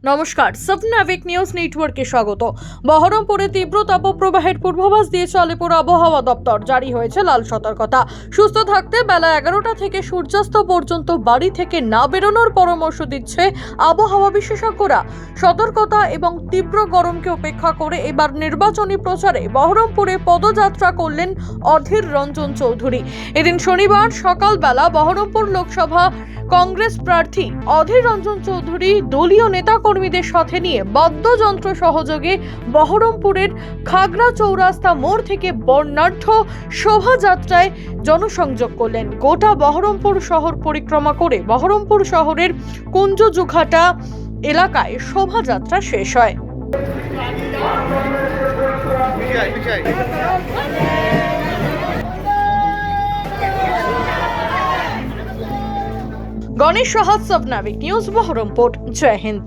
নমস্কার, সাবনাভিক নিউজ নেটওয়ার্কে স্বাগত। বহরমপুরে তীব্র তাপপ্রবাহের পূর্বাভাস দিয়েছে আলিপুর আবহাওয়া দপ্তর। জারি হয়েছে লাল সতর্কতা। সুস্থ থাকতে বেলা 11টা থেকে সূর্যাস্ত পর্যন্ত বাড়ি থেকে না বেরোনোর পরামর্শ দিচ্ছে আবহাওয়া বিশেষজ্ঞরা। সতর্কতা এবং তীব্র গরমকে উপেক্ষা করে এবার নির্বাচনী প্রচারে বহরমপুরে পদযাত্রা করলেন অধীর রঞ্জন চৌধুরী। এদিন শনিবার সকালবেলা বহরমপুর লোকসভা কংগ্রেস প্রার্থী অধীর রঞ্জন চৌধুরী দলীয় নেতাকর্মীদের সাথে নিয়ে বাদ্যযন্ত্র সহযোগে বহরমপুরের খাগড়া চৌরাস্তা মোড় থেকে বর্ণাঢ্য শোভাযাত্রায় জনসংযোগ করলেন। গোটা বহরমপুর শহর পরিক্রমা করে বহরমপুর শহরের কুঞ্জজুঘাটা এলাকায় শোভাযাত্রা শেষ হয়। গণেশ সাহা, সাবনাভিক নিউজ, বহরমপুর। জয় হিন্দ।